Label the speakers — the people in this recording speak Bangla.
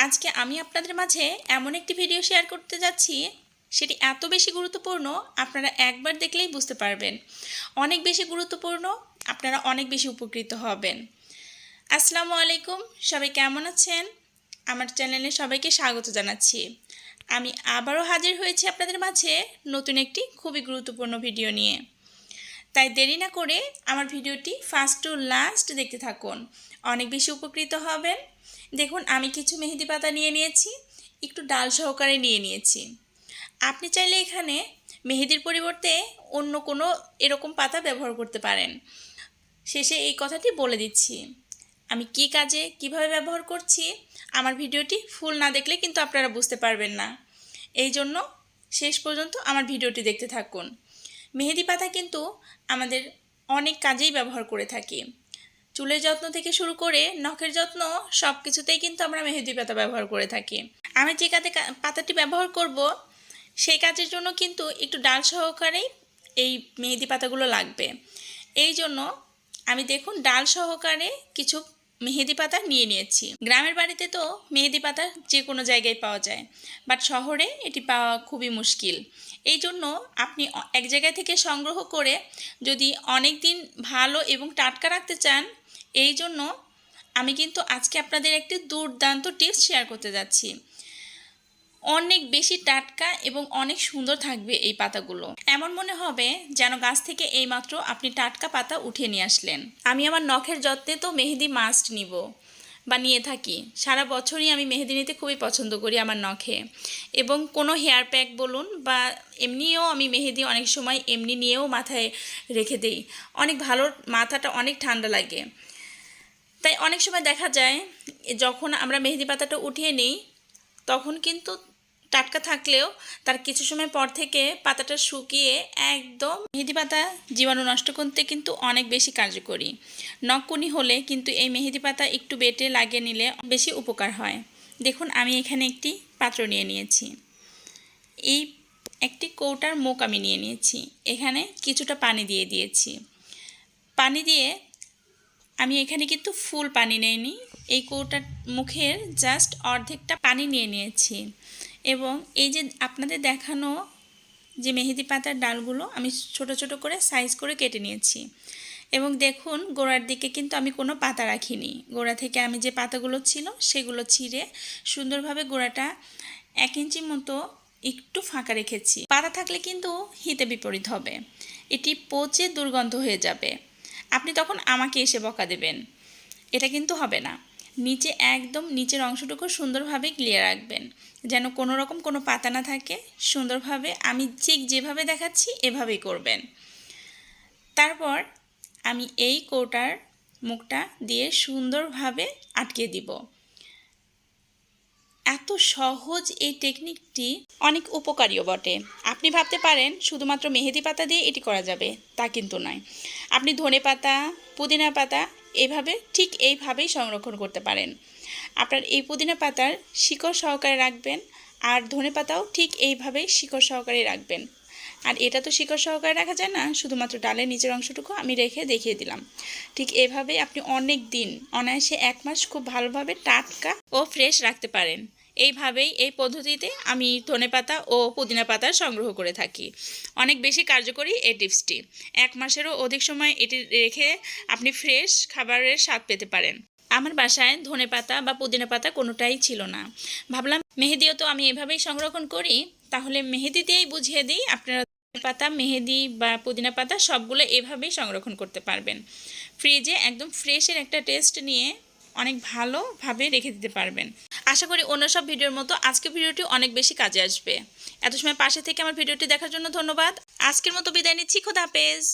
Speaker 1: আজকে আমি আপনাদের মাঝে এমন একটি ভিডিও শেয়ার করতে যাচ্ছি, সেটি এত বেশি গুরুত্বপূর্ণ আপনারা একবার দেখলেই বুঝতে পারবেন। অনেক বেশি গুরুত্বপূর্ণ, আপনারা অনেক বেশি উপকৃত হবেন। আসসালামু আলাইকুম, সবাই কেমন আছেন? আমার চ্যানেলে সবাইকে স্বাগত জানাচ্ছি। আমি আবারও হাজির হয়েছি আপনাদের মাঝে নতুন একটি খুবই গুরুত্বপূর্ণ ভিডিও নিয়ে। তাই দেরি না করে আমার ভিডিওটি ফার্স্ট টু লাস্ট দেখতে থাকুন, অনেক বেশি উপকৃত হবেন। দেখুন, আমি কিছু মেহেদি পাতা নিয়ে নিয়েছি, একটু ডাল সহকারে নিয়ে নিয়েছি। আপনি চাইলে এখানে মেহেদির পরিবর্তে অন্য কোনো এরকম পাতা ব্যবহার করতে পারেন। শেষে এই কথাটি বলে দিচ্ছি, আমি কি কাজে কিভাবে ব্যবহার করছি। আমার ভিডিওটি ফুল না দেখলে কিন্তু আপনারা বুঝতে পারবেন না, এই জন্য শেষ পর্যন্ত আমার ভিডিওটি দেখতে থাকুন। মেহেদি পাতা কিন্তু আমাদের অনেক কাজেই ব্যবহার করে থাকি। চুলের যত্ন থেকে শুরু করে নখের যত্ন সব কিছুতেই কিন্তু আমরা মেহেদি পাতা ব্যবহার করে থাকি। আমি যে কাজে পাতাটি ব্যবহার করব, সেই কাজের জন্য কিন্তু একটু ডাল সহকারেই এই মেহেদি পাতাগুলো লাগবে। এই জন্য আমি দেখুন ডাল সহকারে কিছু মেহেদি পাতা নিয়ে নিয়েছি। গ্রামের বাড়িতে তো মেহেদি পাতা যে কোনো জায়গায় পাওয়া যায়, বাট শহরে এটি পাওয়া খুবই মুশকিল। এই জন্য আপনি এক জায়গা থেকে সংগ্রহ করে যদি অনেক দিন ভালো এবং টাটকা রাখতে চান, এই জন্য আমি কিন্তু আজকে আপনাদের একটি দুর্দান্ত টিপস শেয়ার করতে যাচ্ছি। অনেক বেশি টাটকা এবং অনেক সুন্দর থাকবে এই পাতাগুলো। এমন মনে হবে যেন গাছ থেকে এইমাত্র আপনি টাটকা পাতা উঠিয়ে নিয়ে আসলেন। আমি আমার নখের যত্নে তো মেহেদি মাস্ট নিব বা নিয়ে থাকি। সারা বছরই আমি মেহেদি নিতে খুবই পছন্দ করি আমার নখে। এবং কোনো হেয়ার প্যাক বলুন বা এমনিও আমি মেহেদি অনেক সময় এমনি নিয়েও মাথায় রেখে দিই। অনেক ভালো, মাথাটা অনেক ঠান্ডা লাগে। তাই অনেক সময় দেখা যায় যখন আমরা মেহেদি পাতাটা উঠিয়ে নিই, তখন কিন্তু টাটকা থাকলেও তার কিছু সময় পর থেকে পাতাটা শুকিয়ে একদম মেহেদি পাতা জীবাণু নষ্ট করতে কিন্তু অনেক বেশি কার্যকরী। নখকুনি হলে কিন্তু এই মেহেদি পাতা একটু বেটে লাগিয়ে নিলে বেশি উপকার হয়। দেখুন, আমি এখানে একটি পাত্র নিয়ে নিয়েছি। এই একটি কৌটার মুখ আমি নিয়ে নিয়েছি। এখানে কিছুটা পানি দিয়ে দিয়েছি। পানি দিয়ে আমি এখানে কিন্তু ফুল পানি নেইনি, এই কৌটার মুখের জাস্ট অর্ধেকটা পানি নিয়ে নিয়েছি। এবং এই যে আপনাদের দেখানো যে মেহেদি পাতার ডালগুলো আমি ছোট ছোট করে সাইজ করে কেটে নিয়েছি। এবং দেখুন, গোড়ার দিকে কিন্তু আমি কোনো পাতা রাখিনি। গোড়া থেকে আমি যে পাতাগুলো ছিল সেগুলো ছিঁড়ে সুন্দরভাবে গোড়াটা 1 ইঞ্চি মতো একটু ফাঁকা রেখেছি। পাতা থাকলে কিন্তু হিতে বিপরীত হবে, এটি পচে দুর্গন্ধ হয়ে যাবে। আপনি তখন আমাকে এসে বকা দেবেন, এটা কিন্তু হবে না। নিচে একদম নিচের অংশটুকু সুন্দরভাবে ক্লিয়ার রাখবেন, যেন কোনো রকম কোনো পাতা না থাকে। সুন্দরভাবে আমি ঠিক যেভাবে দেখাচ্ছি এভাবেই করবেন। তারপর আমি এই কৌটার মুখটা দিয়ে সুন্দরভাবে আটকে দিব। এত সহজ এই টেকনিকটি অনেক উপকারীও বটে। আপনি ভাবতে পারেন শুধুমাত্র মেহেদি পাতা দিয়ে এটি করা যাবে, তা কিন্তু নয়। আপনি ধনে পাতা, পুদিনা পাতা ঠিক এইভাবেই সংরক্ষণ করতে পারেন। আপনার এই পুদিনা পাতার শিকড় সহকারে রাখবেন, আর ধনে পাতাও ঠিক এইভাবেই শিকড় সহকারে রাখবেন। আর এটা তো শিকড় সহকারে রাখা যায় না, শুধুমাত্র ডালের নিচের অংশটুকু আমি রেখে দেখিয়ে দিলাম। ঠিক এভাবেই আপনি অনেক দিন, অনায়াসে 1 মাস খুব ভালোভাবে টাটকা ও ফ্রেশ রাখতে পারেন। এইভাবেই, এই পদ্ধতিতে আমি ধনেপাতা ও পুদিনা পাতা সংগ্রহ করে থাকি। অনেক বেশি কার্যকরী এই টিপসটি। 1 মাসেরও অধিক সময় এটি রেখে আপনি ফ্রেশ খাবারের স্বাদ পেতে পারেন। আমার বাসায় ধনেপাতা বা পুদিনা পাতা কোনোটাই ছিল না। ভাবলাম মেহেদিও তো আমি এভাবেই সংরক্ষণ করি, তাহলে মেহেদি দিয়েই বুঝিয়ে দিই। আপনারা পাতা, মেহেদি বা পুদিনা পাতা সবগুলো এভাবেই সংরক্ষণ করতে পারবেন। ফ্রিজে একদম ফ্রেশের একটা টেস্ট নিয়ে অনেক ভালোভাবে রেখে দিতে পারবেন। আশা করি অন্য সব ভিডিওর মতো আজকের ভিডিওটি অনেক বেশি কাজে আসবে। এত সময় পাশে থেকে আমার ভিডিওটি দেখার জন্য ধন্যবাদ। আজকের মতো বিদায় নিচ্ছি। খোদা হাফেজ।